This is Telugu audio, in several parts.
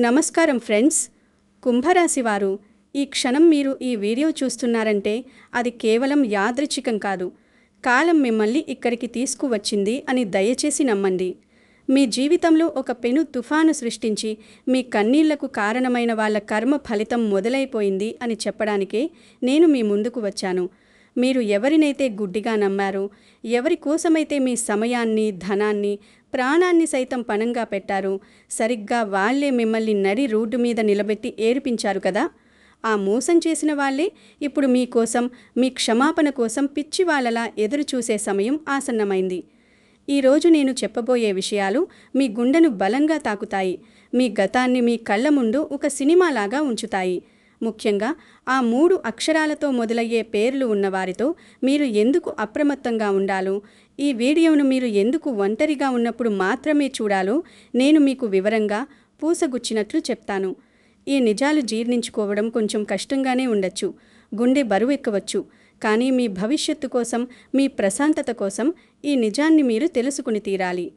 నమస్కారం ఫ్రెండ్స్. కుంభరాశి వారు, ఈ క్షణం మీరు ఈ వీడియో చూస్తున్నారంటే అది కేవలం యాదృచ్ఛికం కాదు. కాలం మిమ్మల్ని ఇక్కడికి తీసుకువచ్చింది అని దయచేసి నమ్మండి. మీ జీవితంలో ఒక పెను తుఫాను సృష్టించి మీ కన్నీళ్లకు కారణమైన వాళ్ళ కర్మ ఫలితం మొదలైపోయింది అని చెప్పడానికే నేను మీ ముందుకు వచ్చాను. మీరు ఎవరినైతే గుడ్డిగా నమ్మారో, ఎవరి కోసమైతే మీ సమయాన్ని, ధనాన్ని, ప్రాణాన్ని సైతం పణంగా పెట్టారో, సరిగ్గా వాళ్లే మిమ్మల్ని నడి రోడ్డు మీద నిలబెట్టి ఏడిపించారు కదా. ఆ మోసం చేసిన వాళ్లే ఇప్పుడు మీకోసం, మీ క్షమాపణ కోసం పిచ్చివాళ్లలా ఎదురుచూసే సమయం ఆసన్నమైంది. ఈరోజు నేను చెప్పబోయే విషయాలు మీ గుండెను బలంగా తాకుతాయి. మీ గతాన్ని మీ కళ్ళ ముందు ఒక సినిమాలాగా ఉంచుతాయి. ముఖ్యంగా ఆ 3 అక్షరాలతో మొదలయ్యే పేర్లు ఉన్నవారితో మీరు ఎందుకు అప్రమత్తంగా ఉండాలో, ఈ వీడియోను మీరు ఎందుకు ఒంటరిగా ఉన్నప్పుడు మాత్రమే చూడాలో నేను మీకు వివరంగా పూసగుచ్చినట్లు చెప్తాను. ఈ నిజాలు జీర్ణించుకోవడం కొంచెం కష్టంగానే ఉండొచ్చు, గుండె బరువెక్కవచ్చు. కానీ మీ భవిష్యత్తు కోసం, మీ ప్రశాంతత కోసం ఈ నిజాన్ని మీరు తెలుసుకుని తీరాలి.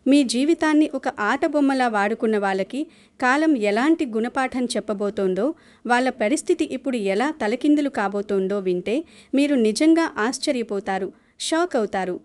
మీ జీవితాన్ని ఒక ఆటబొమ్మలా వాడుకున్న వాళ్ళకి కాలం ఎలాంటి గుణపాఠం చెప్పబోతోందో, వాళ్ళ పరిస్థితి ఇప్పుడు ఎలా తలకిందులు కాబోతోందో వింటే మీరు నిజంగా ఆశ్చర్యపోతారు, షాక్ అవుతారు.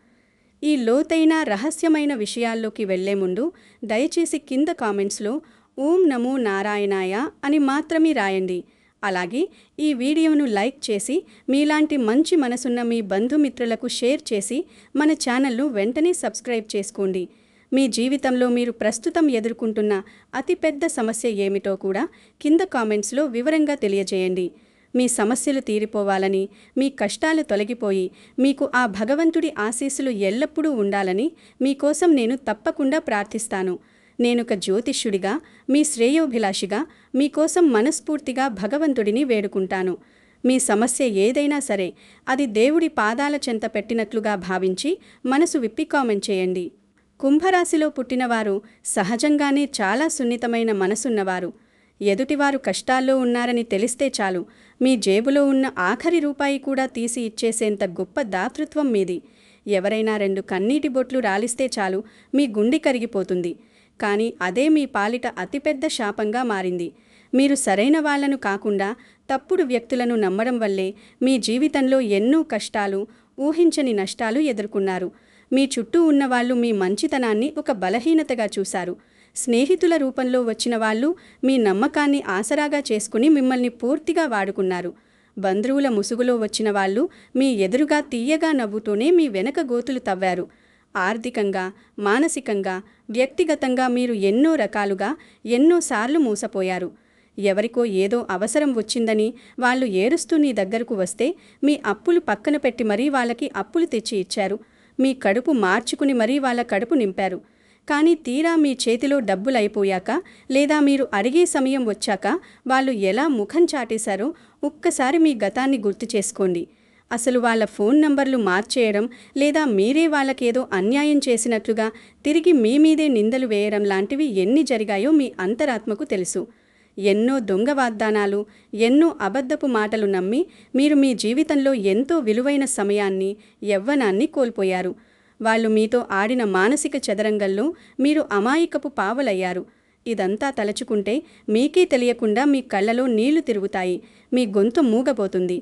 ఈ లోతైన రహస్యమైన విషయాల్లోకి వెళ్లే ముందు దయచేసి కింద కామెంట్స్లో ఓం నమో నారాయణాయ అని మాత్రమే రాయండి. అలాగే ఈ వీడియోను లైక్ చేసి మీలాంటి మంచి మనసున్న మీ బంధుమిత్రులకు షేర్ చేసి మన ఛానల్ను వెంటనే సబ్స్క్రైబ్ చేసుకోండి. మీ జీవితంలో మీరు ప్రస్తుతం ఎదుర్కొంటున్న అతిపెద్ద సమస్య ఏమిటో కూడా కింద కామెంట్స్లో వివరంగా తెలియజేయండి. మీ సమస్యలు తీరిపోవాలని, మీ కష్టాలు తొలగిపోయి మీకు ఆ భగవంతుడి ఆశీస్సులు ఎల్లప్పుడూ ఉండాలని మీకోసం నేను తప్పకుండా ప్రార్థిస్తాను. నేనొక జ్యోతిష్యుడిగా, మీ శ్రేయోభిలాషిగా మీకోసం మనస్ఫూర్తిగా భగవంతుడిని వేడుకుంటాను. మీ సమస్య ఏదైనా సరే అది దేవుడి పాదాల చెంత పెట్టినట్లుగా భావించి మనసు విప్పి కామెంట్ చేయండి. కుంభరాశిలో పుట్టినవారు సహజంగానే చాలా సున్నితమైన మనసున్నవారు. ఎదుటివారు కష్టాల్లో ఉన్నారని తెలిస్తే చాలు, మీ జేబులో ఉన్న ఆఖరి రూపాయి కూడా తీసి ఇచ్చేసేంత గొప్ప దాతృత్వం మీది. ఎవరైనా 2 కన్నీటి బొట్లు రాలిస్తే చాలు మీ గుండె కరిగిపోతుంది. కానీ అదే మీ పాలిట అతిపెద్ద శాపంగా మారింది. మీరు సరైన వాళ్లను కాకుండా తప్పుడు వ్యక్తులను నమ్మడం వల్లే మీ జీవితంలో ఎన్నో కష్టాలు, ఊహించని నష్టాలు ఎదుర్కొన్నారు. మీ చుట్టూ ఉన్నవాళ్లు మీ మంచితనాన్ని ఒక బలహీనతగా చూశారు. స్నేహితుల రూపంలో వచ్చిన వాళ్ళు మీ నమ్మకాన్ని ఆసరాగా చేసుకుని మిమ్మల్ని పూర్తిగా వాడుకున్నారు. బంధువుల ముసుగులో వచ్చిన వాళ్ళు మీ ఎదురుగా తీయగా నవ్వుతూనే మీ వెనక గోతులు తవ్వారు. ఆర్థికంగా, మానసికంగా, వ్యక్తిగతంగా మీరు ఎన్నో రకాలుగా ఎన్నోసార్లు మోసపోయారు. ఎవరికో ఏదో అవసరం వచ్చిందని వాళ్ళు ఏడుస్తూ నీ దగ్గరకు వస్తే మీ అప్పులు పక్కన పెట్టి మరీ వాళ్ళకి అప్పులు తెచ్చి ఇచ్చారు. మీ కడుపు మార్చుకుని మరీ వాళ్ళ కడుపు నింపారు. కానీ తీరా మీ చేతిలో డబ్బులైపోయాక, లేదా మీరు అడిగే సమయం వచ్చాక వాళ్ళు ఎలా ముఖం చాటేశారో ఒక్కసారి మీ గతాన్ని గుర్తు చేసుకోండి. అసలు వాళ్ళ ఫోన్ నంబర్లు మార్చేయడం, లేదా మీరే వాళ్ళకేదో అన్యాయం చేసినట్లుగా తిరిగి మీ మీదే నిందలు వేయడం లాంటివి ఎన్ని జరిగాయో మీ అంతరాత్మకు తెలుసు. ఎన్నో దొంగ వాగ్దానాలు, ఎన్నో అబద్ధపు మాటలు నమ్మి మీరు మీ జీవితంలో ఎంతో విలువైన సమయాన్ని, యవ్వనాన్ని కోల్పోయారు. వాళ్ళు మీతో ఆడిన మానసిక చదరంగంలో మీరు అమాయకపు పావలయ్యారు. ఇదంతా తలచుకుంటే మీకే తెలియకుండా మీ కళ్ళలో నీళ్లు తిరుగుతాయి, మీ గొంతు మూగబోతుంది.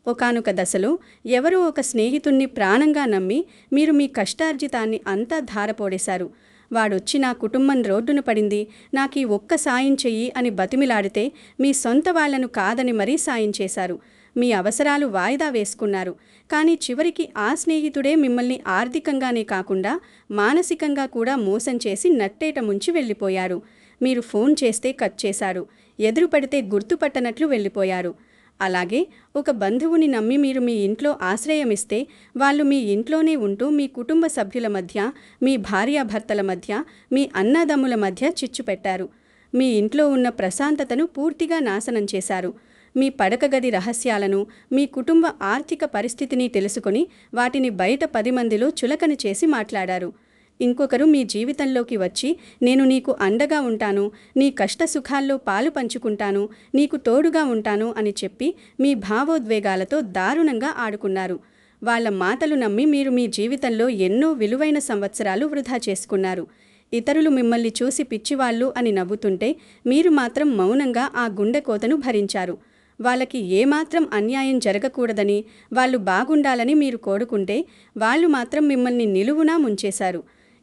ఒకానొక దశలో ఎవరో ఒక స్నేహితుణ్ణి ప్రాణంగా నమ్మి మీరు మీ కష్టార్జితాన్ని అంతా ధారపోడేశారు. వాడొచ్చి నా కుటుంబం రోడ్డున పడింది, నాకీ ఒక్క సాయం చెయ్యి అని బతిమిలాడితే మీ సొంత వాళ్లను కాదని మరీ సాయం చేశారు. మీ అవసరాలు వాయిదా వేసుకున్నారు. కానీ చివరికి ఆ స్నేహితుడే మిమ్మల్ని ఆర్థికంగానే కాకుండా మానసికంగా కూడా మోసం చేసి నట్టేట ముంచి వెళ్ళిపోయారు. మీరు ఫోన్ చేస్తే కట్ చేశారు, ఎదురుపడితే గుర్తుపట్టనట్లు వెళ్ళిపోయారు. అలాగే ఒక బంధువుని నమ్మి మీరు మీ ఇంట్లో ఆశ్రయమిస్తే వాళ్ళు మీ ఇంట్లోనే ఉంటూ మీ కుటుంబ సభ్యుల మధ్య, మీ భార్యాభర్తల మధ్య, మీ అన్నదమ్ముల మధ్య చిచ్చు పెట్టారు. మీ ఇంట్లో ఉన్న ప్రశాంతతను పూర్తిగా నాశనం చేశారు. మీ పడకగది రహస్యాలను, మీ కుటుంబ ఆర్థిక పరిస్థితిని తెలుసుకొని వాటిని బయట 10 మందిలో చులకన చేసి మాట్లాడారు. ఇంకొకరు మీ జీవితంలోకి వచ్చి నేను నీకు అండగా ఉంటాను, నీ కష్టసుఖాల్లో పాలు పంచుకుంటాను, నీకు తోడుగా ఉంటాను అని చెప్పి మీ భావోద్వేగాలతో దారుణంగా ఆడుకున్నారు. వాళ్ళ మాటలు నమ్మి మీరు మీ జీవితంలో ఎన్నో విలువైన సంవత్సరాలు వృధా చేసుకున్నారు. ఇతరులు మిమ్మల్ని చూసి పిచ్చివాళ్ళు అని నవ్వుతుంటే మీరు మాత్రం మౌనంగా ఆ గుండెకోతను భరించారు. వాళ్ళకి ఏమాత్రం అన్యాయం జరగకూడదని, వాళ్ళు బాగుండాలని మీరు కోరుకుంటే వాళ్ళు మాత్రం మిమ్మల్ని నిలువునా ముంచేశారు.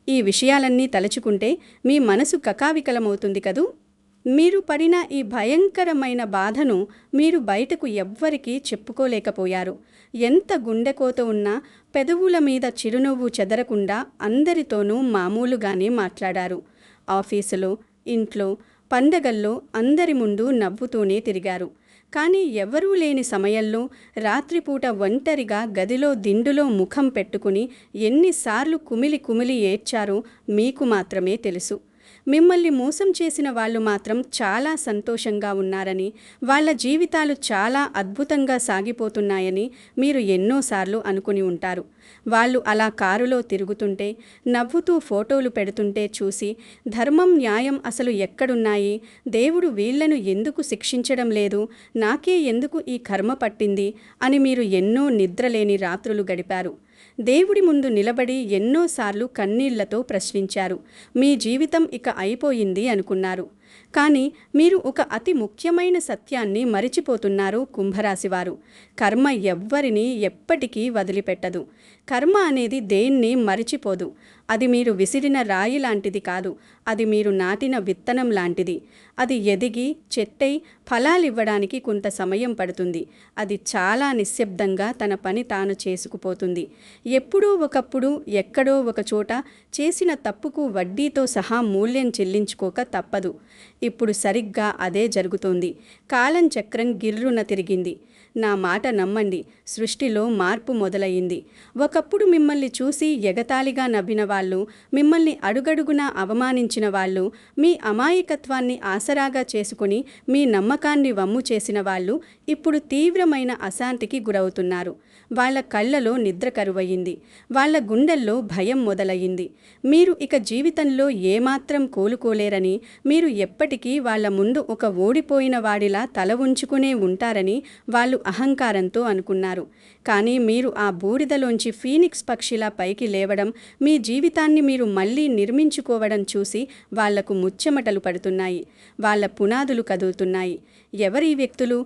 ఈ విషయాలన్నీ తలుచుకుంటే మీ మనసు కకావికలమవుతుంది కదూ. మీరు పడిన ఈ భయంకరమైన బాధను మీరు బయటకు ఎవ్వరికీ చెప్పుకోలేకపోయారు. ఎంత గుండెకోత ఉన్నా పెదవుల మీద చిరునవ్వు చెదరకుండా అందరితోనూ మామూలుగానే మాట్లాడారు. ఆఫీసులో, ఇంట్లో, పండగల్లో అందరి ముందు నవ్వుతూనే తిరిగారు. కానీ ఎవరూ లేని సమయంలో రాత్రిపూట ఒంటరిగా గదిలో దిండులో ముఖం పెట్టుకుని ఎన్నిసార్లు కుమిలి కుమిలి ఏడ్చారో మీకు మాత్రమే తెలుసు. మిమ్మల్ని మోసం చేసిన వాళ్ళు మాత్రం చాలా సంతోషంగా ఉన్నారని, వాళ్ళ జీవితాలు చాలా అద్భుతంగా సాగిపోతున్నాయని మీరు ఎన్నోసార్లు అనుకుని ఉంటారు. వాళ్ళు అలా కారులో తిరుగుతుంటే, నవ్వుతూ ఫోటోలు పెడుతుంటే చూసి, ధర్మం న్యాయం అసలు ఎక్కడున్నాయి, దేవుడు వీళ్లను ఎందుకు శిక్షించడం లేదు, నాకే ఎందుకు ఈ కర్మ పట్టింది అని మీరు ఎన్నో నిద్రలేని రాత్రులు గడిపారు. దేవుడి ముందు నిలబడి ఎన్నోసార్లు కన్నీళ్లతో ప్రశ్నించారు. మీ జీవితం ఇక అయిపోయింది అనుకున్నారు. కానీ మీరు ఒక అతి ముఖ్యమైన సత్యాన్ని మరిచిపోతున్నారు కుంభరాశివారు. కర్మ ఎవ్వరినీ ఎప్పటికీ వదిలిపెట్టదు. కర్మ అనేది దేన్ని మరిచిపోదు. అది మీరు విసిరిన రాయి లాంటిది కాదు. అది మీరు నాటిన విత్తనం లాంటిది. అది ఎదిగి చెట్టై ఫలాలివ్వడానికి కొంత సమయం పడుతుంది. అది చాలా నిశ్శబ్దంగా తన పని తాను చేసుకుపోతుంది. ఎప్పుడో ఒకప్పుడు ఎక్కడో ఒక చోట చేసిన తప్పుకు వడ్డీతో సహా మూల్యం చెల్లించుకోక తప్పదు. ఇప్పుడు సరిగ్గా అదే జరుగుతోంది. కాలం చక్రం గిర్రున తిరిగింది. నా మాట నమ్మండి, సృష్టిలో మార్పు మొదలయ్యింది. ఒకప్పుడు మిమ్మల్ని చూసి ఎగతాళిగా నవ్విన వాళ్ళు, మిమ్మల్ని అడుగడుగునా అవమానించిన వాళ్ళు, మీ అమాయకత్వాన్ని ఆసరాగా చేసుకుని మీ నమ్మకాన్ని వమ్ము చేసిన వాళ్ళు ఇప్పుడు తీవ్రమైన అశాంతికి గురవుతున్నారు. వాళ్ళ కళ్ళలో నిద్ర కరువయ్యింది. వాళ్ళ గుండెల్లో భయం మొదలయ్యింది. మీరు ఇక జీవితంలో ఏమాత్రం కోలుకోలేరని, మీరు ఎప్పటికీ వాళ్ళ ముందు ఒక ఓడిపోయిన వాడిలా తల ఉంచుకునే ఉంటారని వాళ్ళు అహంకారంతో అనుకున్నారు. కానీ మీరు ఆ బూడిదలోంచి ఫీనిక్స్ పక్షిలా పైకి లేవడం, మీ జీవితాన్ని మీరు మళ్ళీ నిర్మించుకోవడం చూసి వాళ్లకు ముచ్చెమటలు పడుతున్నాయి. వాళ్ళ పునాదులు కదులుతున్నాయి. ఎవరి వ్యక్తులు?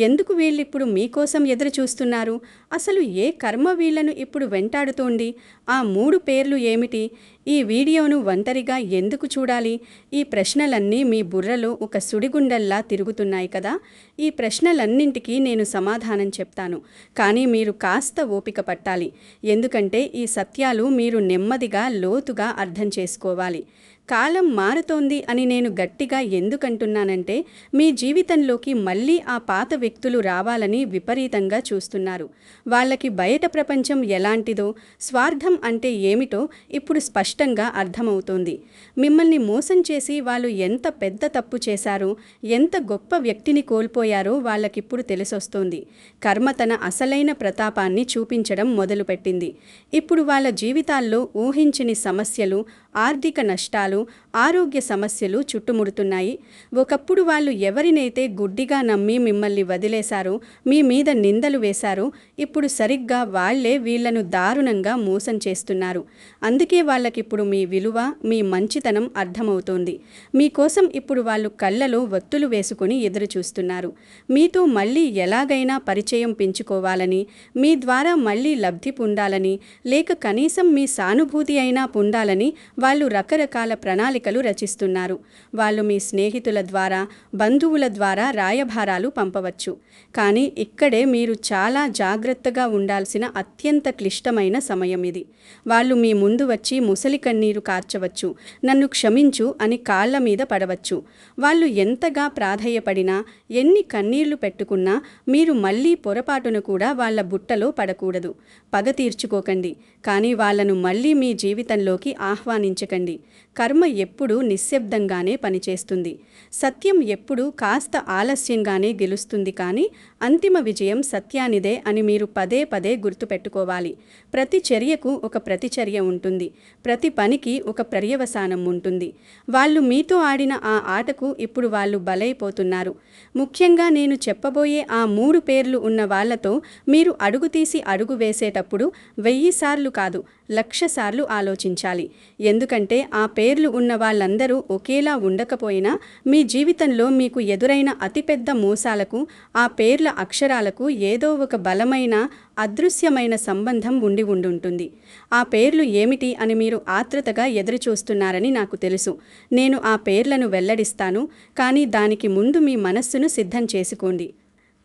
ఎందుకు వీళ్ళిప్పుడు మీకోసం ఎదురు చూస్తున్నారు? అసలు ఏ కర్మ వీళ్లను ఇప్పుడు వెంటాడుతోంది? ఆ 3 పేర్లు ఏమిటి? ఈ వీడియోను ఒంటరిగా ఎందుకు చూడాలి? ఈ ప్రశ్నలన్నీ మీ బుర్రలో ఒక సుడిగుండల్లా తిరుగుతున్నాయి కదా. ఈ ప్రశ్నలన్నింటికీ నేను సమాధానం చెప్తాను. కానీ మీరు కాస్త ఓపిక పట్టాలి. ఎందుకంటే ఈ సత్యాలు మీరు నెమ్మదిగా లోతుగా అర్థం చేసుకోవాలి. కాలం మారుతోంది అని నేను గట్టిగా ఎందుకంటున్నానంటే, మీ జీవితంలోకి మళ్ళీ ఆ పాత వ్యక్తులు రావాలని విపరీతంగా చూస్తున్నారు. వాళ్ళకి బయట ప్రపంచం ఎలాంటిదో, స్వార్థం అంటే ఏమిటో ఇప్పుడు స్పష్టంగా అర్థమవుతోంది. మిమ్మల్ని మోసం చేసి వాళ్ళు ఎంత పెద్ద తప్పు చేశారో, ఎంత గొప్ప వ్యక్తిని కోల్పోయారో వాళ్ళకిప్పుడు తెలిసొస్తోంది. కర్మ తన అసలైన ప్రతాపాన్ని చూపించడం మొదలుపెట్టింది. ఇప్పుడు వాళ్ళ జీవితాల్లో ఊహించని సమస్యలు, ఆర్థిక నష్టాలు, ఆరోగ్య సమస్యలు చుట్టుముడుతున్నాయి. ఒకప్పుడు వాళ్ళు ఎవరినైతే గుడ్డిగా నమ్మి మిమ్మల్ని వదిలేశారో, మీ మీద నిందలు వేశారో, ఇప్పుడు సరిగ్గా వాళ్లే వీళ్లను దారుణంగా మోసం చేస్తున్నారు. అందుకే వాళ్ళకిప్పుడు మీ విలువ, మీ మంచితనం అర్థమవుతోంది. మీకోసం ఇప్పుడు వాళ్ళు కళ్ళలో వత్తులు వేసుకుని ఎదురు చూస్తున్నారు. మీతో మళ్ళీ ఎలాగైనా పరిచయం పెంచుకోవాలని, మీ ద్వారా మళ్ళీ లబ్ధి పొందాలని, లేక కనీసం మీ సానుభూతి అయినా పొందాలని వాళ్ళు రకరకాల ప్రణాళికలు రచిస్తున్నారు. వాళ్ళు మీ స్నేహితుల ద్వారా, బంధువుల ద్వారా రాయభారాలు పంపవచ్చు. కానీ ఇక్కడే మీరు చాలా జాగ్రత్తగా ఉండాల్సిన అత్యంత క్లిష్టమైన సమయం ఇది. వాళ్ళు మీ ముందు వచ్చి ముసలి కన్నీరు కార్చవచ్చు, నన్ను క్షమించు అని కాళ్ల మీద పడవచ్చు. వాళ్ళు ఎంతగా ప్రాధేయపడినా, ఎన్ని కన్నీళ్లు పెట్టుకున్నా మీరు మళ్ళీ పొరపాటున కూడా వాళ్ళ బుట్టలో పడకూడదు. పగ తీర్చుకోకండి, కానీ వాళ్ళను మళ్ళీ మీ జీవితంలోకి ఆహ్వానించకండి. కర్మ ఎప్పుడూ నిశ్శబ్దంగానే పనిచేస్తుంది. సత్యం ఎప్పుడూ కాస్త ఆలస్యంగానే గెలుస్తుంది, కానీ అంతిమ విజయం సత్యానిదే అని మీరు పదే పదే గుర్తుపెట్టుకోవాలి. ప్రతి చర్యకు ఒక ప్రతిచర్య ఉంటుంది. ప్రతి పనికి ఒక పర్యవసానం ఉంటుంది. వాళ్ళు మీతో ఆడిన ఆ ఆటకు ఇప్పుడు వాళ్ళు బలైపోతున్నారు. ముఖ్యంగా నేను చెప్పబోయే ఆ 3 పేర్లు ఉన్న వాళ్లతో మీరు అడుగుతీసి అడుగు వేసేటప్పుడు 1000 సార్లు కాదు, 1,00,000 సార్లు ఆలోచించాలి. ఎందుకంటే ఆ పేర్లు ఉన్న వాళ్ళందరూ ఒకేలా ఉండకపోయినా మీ జీవితంలో మీకు ఎదురైన అతిపెద్ద మోసాలకు ఆ పేర్ల అక్షరాలకు ఏదో ఒక బలమైన అదృశ్యమైన సంబంధం ఉండుంటుంది. ఆ పేర్లు ఏమిటి అని మీరు ఆత్రుతగా ఎదురుచూస్తున్నారని నాకు తెలుసు. నేను ఆ పేర్లను వెల్లడిస్తాను, కానీ దానికి ముందు మీ మనస్సును సిద్ధం చేసుకోండి.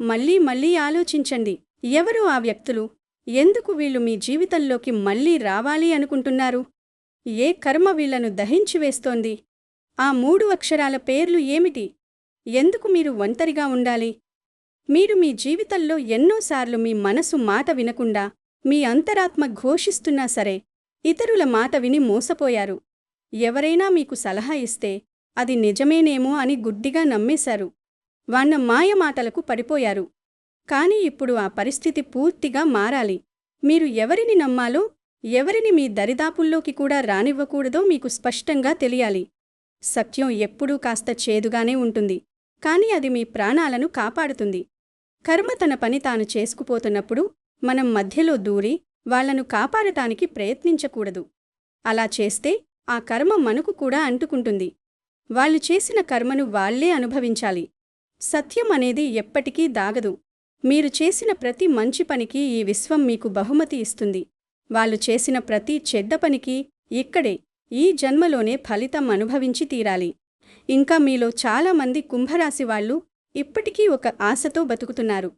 మళ్ళీ ఆలోచించండి. ఎవరు ఆ వ్యక్తులు? ఎందుకు వీళ్ళు మీ జీవితంలోకి మళ్ళీ రావాలి అనుకుంటున్నారు? ఏ కర్మ వీళ్లను దహించివేస్తోంది? ఆ 3 అక్షరాల పేర్లు ఏమిటి? ఎందుకు మీరు ఒంటరిగా ఉండాలి? మీరు మీ జీవితంలో ఎన్నోసార్లు మీ మనసు మాట వినకుండా, మీ అంతరాత్మ ఘోషిస్తున్నా సరే, ఇతరుల మాట విని మోసపోయారు. ఎవరైనా మీకు సలహా ఇస్తే అది నిజమేనేమో అని గుడ్డిగా నమ్మేశారు. వాళ్ళ మాయమాటలకు పడిపోయారు. కానీ ఇప్పుడు ఆ పరిస్థితి పూర్తిగా మారాలి. మీరు ఎవరిని నమ్మాలో, ఎవరిని మీ దరిదాపుల్లోకి కూడా రానివ్వకూడదో మీకు స్పష్టంగా తెలియాలి. సత్యం ఎప్పుడూ కాస్త చేదుగానే ఉంటుంది, కానీ అది మీ ప్రాణాలను కాపాడుతుంది. కర్మ తన పని తాను చేసుకుపోతున్నప్పుడు మనం మధ్యలో దూరి వాళ్లను కాపాడటానికి ప్రయత్నించకూడదు. అలా చేస్తే ఆ కర్మ మనకు కూడా అంటుకుంటుంది. వాళ్ళు చేసిన కర్మను వాళ్లే అనుభవించాలి. సత్యం అనేది ఎప్పటికీ దాగదు. మీరు చేసిన ప్రతి మంచి పనికి ఈ విశ్వం మీకు బహుమతి ఇస్తుంది. వాళ్ళు చేసిన ప్రతి చెడ్డ పనికి ఇక్కడే, ఈ జన్మలోనే ఫలితం అనుభవించి తీరాలి. ఇంకా మీలో చాలామంది కుంభరాశి వాళ్ళు ఇప్పటికీ ఒక ఆశతో బతుకుతున్నారు.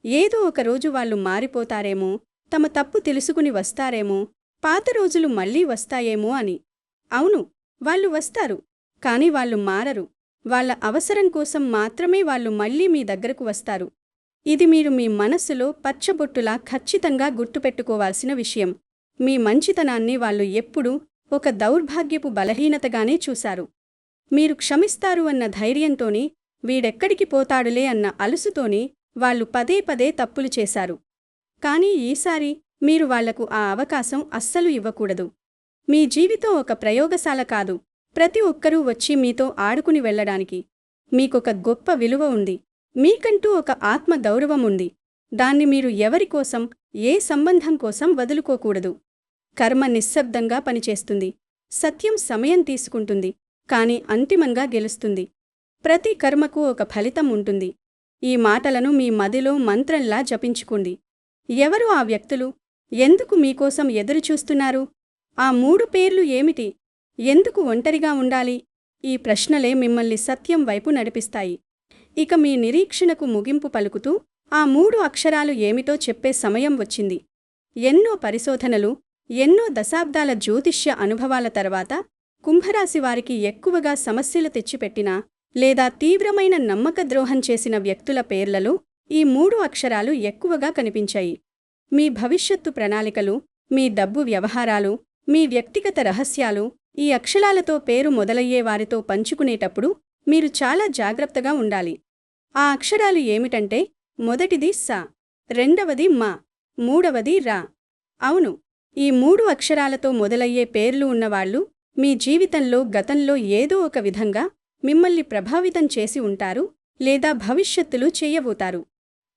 ఏదో ఒకరోజు వాళ్ళు మారిపోతారేమో, తమ తప్పు తెలుసుకుని వస్తారేమో, పాత రోజులు మళ్లీ వస్తాయేమో అని. అవును, వాళ్ళు వస్తారు, కానీ వాళ్ళు మారరు. వాళ్ళ అవసరం కోసం మాత్రమే వాళ్ళు మళ్లీ మీ దగ్గరకు వస్తారు. ఇది మీరు మీ మనస్సులో పచ్చబొట్టులా ఖచ్చితంగా గుర్తుపెట్టుకోవాల్సిన విషయం. మీ మంచితనాన్ని వాళ్ళు ఎప్పుడూ ఒక దౌర్భాగ్యపు బలహీనతగానే చూశారు. మీరు క్షమిస్తారు అన్న ధైర్యంతోని, వీడెక్కడికి పోతాడులే అన్న అలుసుతోని వాళ్ళు పదే పదే తప్పులు చేశారు. కానీ ఈసారి మీరు వాళ్లకు ఆ అవకాశం అస్సలు ఇవ్వకూడదు. మీ జీవితం ఒక ప్రయోగశాల కాదు. ప్రతి ఒక్కరూ వచ్చి మీతో ఆడుకుని వెళ్లడానికి. మీకొక గొప్ప విలువ ఉంది. మీకంటూ ఒక ఆత్మ గౌరవం ఉంది. దాన్ని మీరు ఎవరికోసం, ఏ సంబంధం కోసం వదులుకోకూడదు. కర్మ నిశ్శబ్దంగా పనిచేస్తుంది. సత్యం సమయం తీసుకుంటుంది, కానీ అంతిమంగా గెలుస్తుంది. ప్రతి కర్మకు ఒక ఫలితం ఉంటుంది. ఈ మాటలను మీ మదిలో మంత్రంలా జపించుకోండి. ఎవరు ఆ వ్యక్తులు? ఎందుకు మీకోసం ఎదురుచూస్తున్నారు? ఆ 3 పేర్లు ఏమిటి? ఎందుకు ఒంటరిగా ఉండాలి? ఈ ప్రశ్నలే మిమ్మల్ని సత్యం వైపు నడిపిస్తాయి. ఇక మీ నిరీక్షణకు ముగింపు పలుకుతూ ఆ 3 అక్షరాలు ఏమిటో చెప్పే సమయం వచ్చింది. ఎన్నో పరిశోధనలు, ఎన్నో దశాబ్దాల జ్యోతిష్య అనుభవాల తర్వాత కుంభరాశివారికి ఎక్కువగా సమస్యలు తెచ్చిపెట్టినా లేదా తీవ్రమైన నమ్మకద్రోహం చేసిన వ్యక్తుల పేర్లలో ఈ 3 అక్షరాలు ఎక్కువగా కనిపించాయి. మీ భవిష్యత్తు ప్రణాళికలు, మీ డబ్బు వ్యవహారాలు, మీ వ్యక్తిగత రహస్యాలు ఈ అక్షరాలతో పేరు మొదలయ్యే వారితో పంచుకునేటప్పుడు మీరు చాలా జాగ్రత్తగా ఉండాలి. ఆ అక్షరాలు ఏమిటంటే, మొదటిది స, రెండవది మ, మూడవది రా. అవును, ఈ 3 అక్షరాలతో మొదలయ్యే పేర్లు ఉన్నవాళ్లు మీ జీవితంలో గతంలో ఏదో ఒక విధంగా మిమ్మల్ని ప్రభావితం చేసి ఉంటారు లేదా భవిష్యత్తులో చేయబోతారు.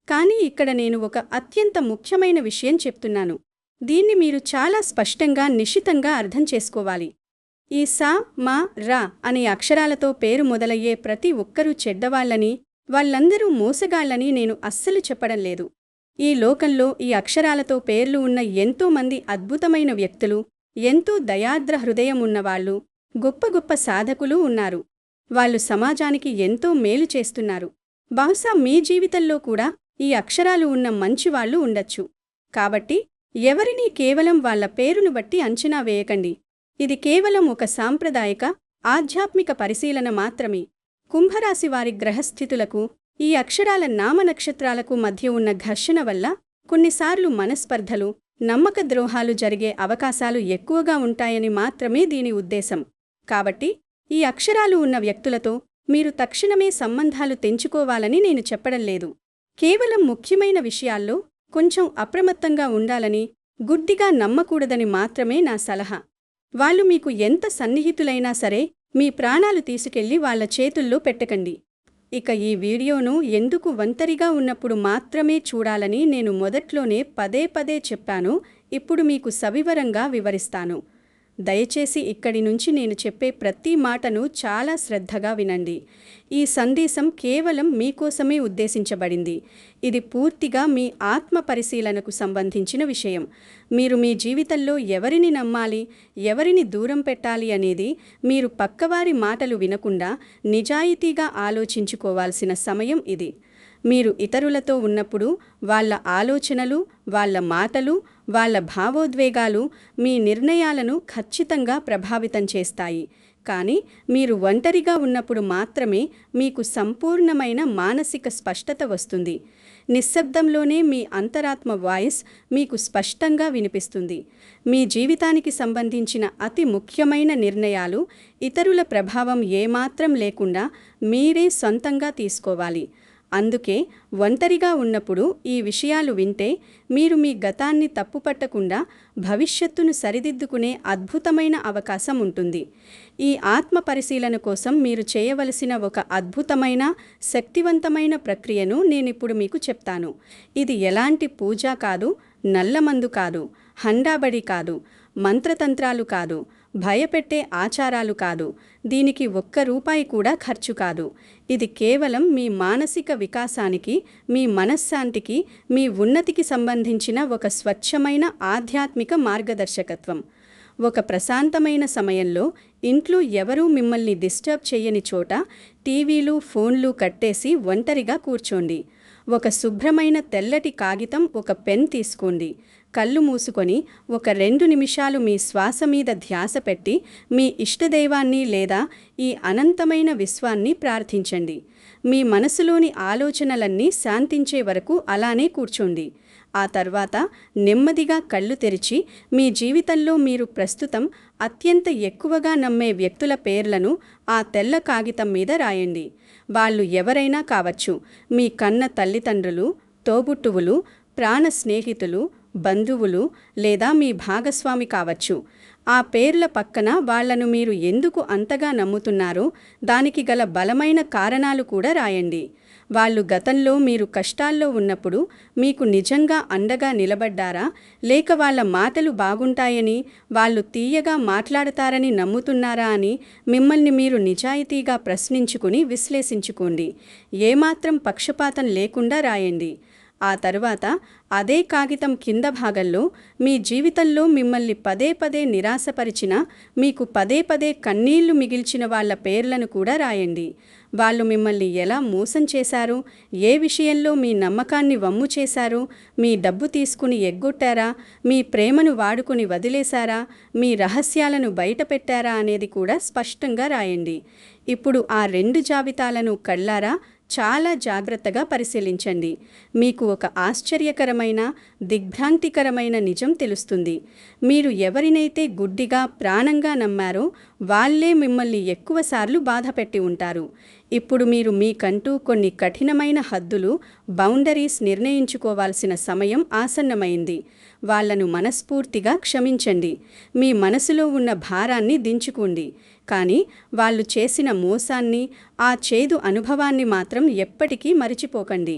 కానీ ఇక్కడ నేను ఒక అత్యంత ముఖ్యమైన విషయం చెప్తున్నాను. దీన్ని మీరు చాలా స్పష్టంగా, నిశితంగా అర్థం చేసుకోవాలి. ఈ స, మ, ర అనే అక్షరాలతో పేరు మొదలయ్యే ప్రతి ఒక్కరూ చెడ్డవాళ్లని, వాళ్ళందరూ మోసగాళ్లని నేను అస్సలు చెప్పడం లేదు. ఈ లోకంలో ఈ అక్షరాలతో పేర్లు ఉన్న ఎంతోమంది అద్భుతమైన వ్యక్తులు, ఎంతో దయార్ద్ర హృదయం ఉన్నవాళ్లు, గొప్ప గొప్ప సాధకులు ఉన్నారు. వాళ్ళు సమాజానికి ఎంతో మేలు చేస్తున్నారు. బహుశా మీ జీవితంలో కూడా ఈ అక్షరాలు ఉన్న మంచివాళ్లు ఉండొచ్చు. కాబట్టి ఎవరినీ కేవలం వాళ్ల పేరును బట్టి అంచనా వేయకండి. ఇది కేవలం ఒక సాంప్రదాయిక, ఆధ్యాత్మిక పరిశీలన మాత్రమే. కుంభరాశివారి గ్రహస్థితులకు, ఈ అక్షరాల నామనక్షత్రాలకు మధ్య ఉన్న ఘర్షణ వల్ల కొన్నిసార్లు మనస్పర్ధలు, నమ్మకద్రోహాలు జరిగే అవకాశాలు ఎక్కువగా ఉంటాయని మాత్రమే దీని ఉద్దేశం. కాబట్టి ఈ అక్షరాలు ఉన్న వ్యక్తులతో మీరు తక్షణమే సంబంధాలు తెంచుకోవాలని నేను చెప్పడం లేదు. కేవలం ముఖ్యమైన విషయాల్లో కొంచెం అప్రమత్తంగా ఉండాలని, గుడ్డిగా నమ్మకూడదని మాత్రమే నా సలహా. వాళ్ళు మీకు ఎంత సన్నిహితులైనా సరే మీ ప్రాణాలు తీసుకెళ్లి వాళ్ల చేతుల్లో పెట్టకండి. ఇక ఈ వీడియోను ఎందుకు ఒంటరిగా ఉన్నప్పుడు మాత్రమే చూడాలని నేను మొదట్లోనే పదే పదే చెప్పాను, ఇప్పుడు మీకు సవివరంగా వివరిస్తాను. దయచేసి ఇక్కడి నుంచి నేను చెప్పే ప్రతి మాటను చాలా శ్రద్ధగా వినండి. ఈ సందేశం కేవలం మీకోసమే ఉద్దేశించబడింది. ఇది పూర్తిగా మీ ఆత్మ పరిశీలనకు సంబంధించిన విషయం. మీరు మీ జీవితంలో ఎవరిని నమ్మాలి, ఎవరిని దూరం పెట్టాలి అనేది మీరు పక్కవారి మాటలు వినకుండా నిజాయితీగా ఆలోచించుకోవాల్సిన సమయం ఇది. మీరు ఇతరులతో ఉన్నప్పుడు వాళ్ళ ఆలోచనలు, వాళ్ళ మాటలు, వాళ్ళ భావోద్వేగాలు మీ నిర్ణయాలను ఖచ్చితంగా ప్రభావితం చేస్తాయి. కానీ మీరు ఒంటరిగా ఉన్నప్పుడు మాత్రమే మీకు సంపూర్ణమైన మానసిక స్పష్టత వస్తుంది. నిశ్శబ్దంలోనే మీ అంతరాత్మ వాయిస్ మీకు స్పష్టంగా వినిపిస్తుంది. మీ జీవితానికి సంబంధించిన అతి ముఖ్యమైన నిర్ణయాలు ఇతరుల ప్రభావం ఏమాత్రం లేకుండా మీరే సొంతంగా తీసుకోవాలి. అందుకే ఒంటరిగా ఉన్నప్పుడు ఈ విషయాలు వింటే మీరు మీ గతాన్ని తప్పుపట్టకుండా భవిష్యత్తును సరిదిద్దుకునే అద్భుతమైన అవకాశం ఉంటుంది. ఈ ఆత్మ పరిశీలన కోసం మీరు చేయవలసిన ఒక అద్భుతమైన, శక్తివంతమైన ప్రక్రియను నేనిప్పుడు మీకు చెప్తాను. ఇది ఎలాంటి పూజ కాదు, నల్లమందు కాదు, హండాబడి కాదు, మంత్రతంత్రాలు కాదు, భయపెట్టే ఆచారాలు కాదు. దీనికి ₹1 కూడా ఖర్చు కాదు. ఇది కేవలం మీ మానసిక వికాసానికి, మీ మనశ్శాంతికి, మీ ఉన్నతికి సంబంధించిన ఒక స్వచ్ఛమైన ఆధ్యాత్మిక మార్గదర్శకత్వం. ఒక ప్రశాంతమైన సమయంలో, ఇంట్లో ఎవరూ మిమ్మల్ని డిస్టర్బ్ చేయని చోట టీవీలు, ఫోన్లు కట్టేసి ఒంటరిగా కూర్చోండి. ఒక శుభ్రమైన తెల్లటి కాగితం, ఒక పెన్ తీసుకోండి. కళ్ళు మూసుకొని ఒక 2 నిమిషాలు మీ శ్వాస మీద ధ్యాస పెట్టి మీ ఇష్టదైవాన్ని లేదా ఈ అనంతమైన విశ్వాన్ని ప్రార్థించండి. మీ మనసులోని ఆలోచనలన్నీ శాంతించే వరకు అలానే కూర్చోండి. ఆ తర్వాత నెమ్మదిగా కళ్ళు తెరిచి మీ జీవితంలో మీరు ప్రస్తుతం అత్యంత ఎక్కువగా నమ్మే వ్యక్తుల పేర్లను ఆ తెల్ల కాగితం మీద రాయండి. వాళ్ళు ఎవరైనా కావచ్చు. మీ కన్న తల్లిదండ్రులు, తోబుట్టువులు, ప్రాణ స్నేహితులు, బంధువులు లేదా మీ భాగస్వామి కావచ్చు. ఆ పేర్ల పక్కన వాళ్లను మీరు ఎందుకు అంతగా నమ్ముతున్నారో దానికి గల బలమైన కారణాలు కూడా రాయండి. వాళ్ళు గతంలో మీరు కష్టాల్లో ఉన్నప్పుడు మీకు నిజంగా అండగా నిలబడ్డారా, లేక వాళ్ళ మాటలు బాగుంటాయని, వాళ్ళు తీయగా మాట్లాడతారని నమ్ముతున్నారా అని మిమ్మల్ని మీరు నిజాయితీగా ప్రశ్నించుకుని విశ్లేషించుకోండి. ఏమాత్రం పక్షపాతం లేకుండా రాయండి. ఆ తరువాత అదే కాగితం కింద భాగంలో మీ జీవితంలో మిమ్మల్ని పదే పదే నిరాశపరిచిన, మీకు పదే పదే కన్నీళ్లు మిగిల్చిన వాళ్ల పేర్లను కూడా రాయండి. వాళ్ళు మిమ్మల్ని ఎలా మోసం చేశారు, ఏ విషయంలో మీ నమ్మకాన్ని వమ్ము చేశారు, మీ డబ్బు తీసుకుని ఎగ్గొట్టారా, మీ ప్రేమను వాడుకుని వదిలేశారా, మీ రహస్యాలను బయటపెట్టారా అనేది కూడా స్పష్టంగా రాయండి. ఇప్పుడు ఆ 2 జాబితాలను కళ్ళారా చాలా జాగ్రత్తగా పరిశీలించండి. మీకు ఒక ఆశ్చర్యకరమైన, దిగ్భ్రాంతికరమైన నిజం తెలుస్తుంది. మీరు ఎవరినైతే గుడ్డిగా, ప్రాణంగా నమ్మారో వాళ్లే మిమ్మల్ని ఎక్కువసార్లు బాధపెట్టి ఉంటారు. ఇప్పుడు మీరు మీకంటూ కొన్ని కఠినమైన హద్దులు, బౌండరీస్ నిర్ణయించుకోవాల్సిన సమయం ఆసన్నమైంది. వాళ్లను మనస్ఫూర్తిగా క్షమించండి. మీ మనసులో ఉన్న భారాన్ని దించుకోండి. కానీ వాళ్ళు చేసిన మోసాన్ని, ఆ చేదు అనుభవాన్ని మాత్రం ఎప్పటికీ మరిచిపోకండి.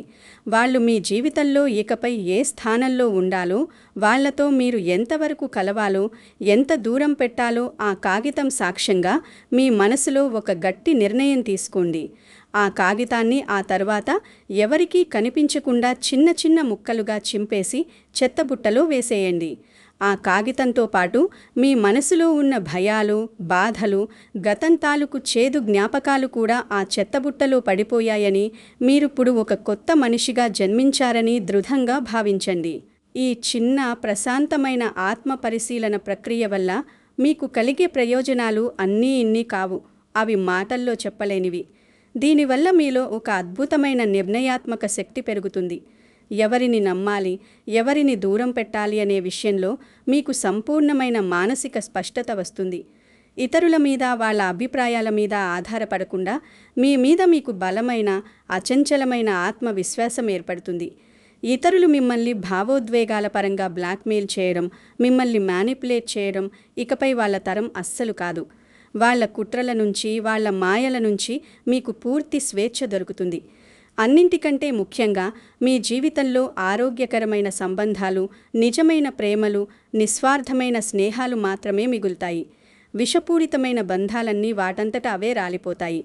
వాళ్ళు మీ జీవితంలో ఇకపై ఏ స్థానంలో ఉండాలో, వాళ్లతో మీరు ఎంతవరకు కలవాలో, ఎంత దూరం పెట్టాలో ఆ కాగితం సాక్ష్యంగా మీ మనసులో ఒక గట్టి నిర్ణయం తీసుకోండి. ఆ కాగితాన్ని ఆ తర్వాత ఎవరికీ కనిపించకుండా చిన్న చిన్న ముక్కలుగా చింపేసి చెత్తబుట్టలో వేసేయండి. ఆ కాగితంతో పాటు మీ మనసులో ఉన్న భయాలు, బాధలు, గతం తాలూకు చేదు జ్ఞాపకాలు కూడా ఆ చెత్తబుట్టలో పడిపోయాయని, మీరిప్పుడు ఒక కొత్త మనిషిగా జన్మించారని దృఢంగా భావించండి. ఈ చిన్న, ప్రశాంతమైన ఆత్మ పరిశీలన ప్రక్రియ వల్ల మీకు కలిగే ప్రయోజనాలు అన్నీ ఇన్ని కావు. అవి మాటల్లో చెప్పలేనివి. దీనివల్ల మీలో ఒక అద్భుతమైన నిర్ణయాత్మక శక్తి పెరుగుతుంది. ఎవరిని నమ్మాలి, ఎవరిని దూరం పెట్టాలి అనే విషయంలో మీకు సంపూర్ణమైన మానసిక స్పష్టత వస్తుంది. ఇతరుల మీద, వాళ్ళ అభిప్రాయాల మీద ఆధారపడకుండా మీ మీద మీకు బలమైన, అచంచలమైన ఆత్మవిశ్వాసం ఏర్పడుతుంది. ఇతరులు మిమ్మల్ని భావోద్వేగాల పరంగా బ్లాక్మెయిల్ చేయడం, మిమ్మల్ని మ్యానిపులేట్ చేయడం ఇకపై వాళ్ళ తరం అస్సలు కాదు. వాళ్ళ కుట్రల నుంచి, వాళ్ళ మాయల నుంచి మీకు పూర్తి స్వేచ్ఛ దొరుకుతుంది. అన్నింటికంటే ముఖ్యంగా మీ జీవితంలో ఆరోగ్యకరమైన సంబంధాలు, నిజమైన ప్రేమలు, నిస్వార్థమైన స్నేహాలు మాత్రమే మిగులుతాయి. విషపూరితమైన బంధాలన్నీ వాటంతట అవే రాలిపోతాయి.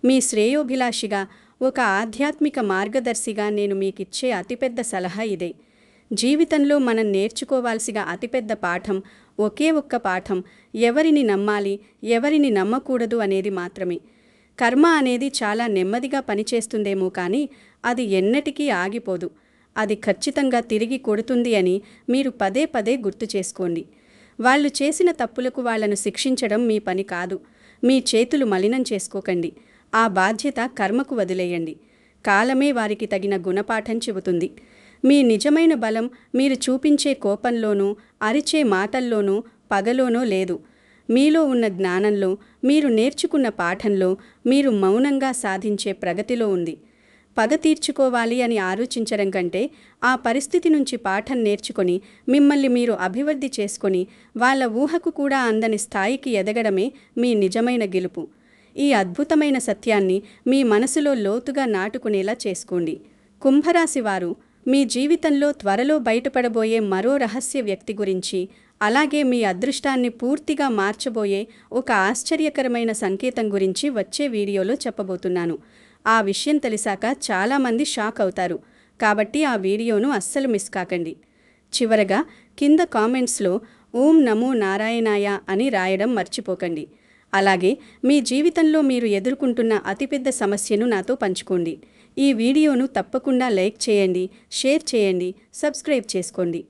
మీ శ్రేయోభిలాషిగా, ఒక ఆధ్యాత్మిక మార్గదర్శిగా నేను మీకిచ్చే అతిపెద్ద సలహా ఇదే. జీవితంలో మనం నేర్చుకోవాల్సిన అతిపెద్ద పాఠం, ఒకే ఒక్క పాఠం, ఎవరిని నమ్మాలి, ఎవరిని నమ్మకూడదు అనేది మాత్రమే. కర్మ అనేది చాలా నెమ్మదిగా పనిచేస్తుందేమో కానీ అది ఎన్నటికీ ఆగిపోదు. అది ఖచ్చితంగా తిరిగి కొడుతుంది అని మీరు పదే పదే గుర్తు చేసుకోండి. వాళ్ళు చేసిన తప్పులకు వాళ్లను శిక్షించడం మీ పని కాదు. మీ చేతులు మలినం చేసుకోకండి. ఆ బాధ్యత కర్మకు వదిలేయండి. కాలమే వారికి తగిన గుణపాఠం చెబుతుంది. మీ నిజమైన బలం మీరు చూపించే కోపంలోనూ, అరిచే మాటల్లోనూ, పగలోనో లేదు. మీలో ఉన్న జ్ఞానంలో, మీరు నేర్చుకున్న పాఠంలో, మీరు మౌనంగా సాధించే ప్రగతిలో ఉంది. పగ తీర్చుకోవాలి అని ఆలోచించడం కంటే ఆ పరిస్థితి నుంచి పాఠం నేర్చుకొని మిమ్మల్ని మీరు అభివృద్ధి చేసుకొని వాళ్ళ ఊహకు కూడా అందని స్థాయికి ఎదగడమే మీ నిజమైన గెలుపు. ఈ అద్భుతమైన సత్యాన్ని మీ మనసులో లోతుగా నాటుకునేలా చేసుకోండి. కుంభరాశి వారు, మీ జీవితంలో త్వరలో బయటపడబోయే మరో రహస్య వ్యక్తి గురించి, అలాగే మీ అదృష్టాన్ని పూర్తిగా మార్చబోయే ఒక ఆశ్చర్యకరమైన సంకేతం గురించి వచ్చే వీడియోలో చెప్పబోతున్నాను. ఆ విషయం తెలిసాక చాలామంది షాక్ అవుతారు. కాబట్టి ఆ వీడియోను అస్సలు మిస్ కాకండి. చివరగా కింద కామెంట్స్లో ఓం నమో నారాయణాయ అని రాయడం మర్చిపోకండి. అలాగే మీ జీవితంలో మీరు ఎదుర్కొంటున్న అతిపెద్ద సమస్యను నాతో పంచుకోండి. ఈ వీడియోను తప్పకుండా లైక్ చేయండి, షేర్ చేయండి, సబ్స్క్రైబ్ చేసుకోండి.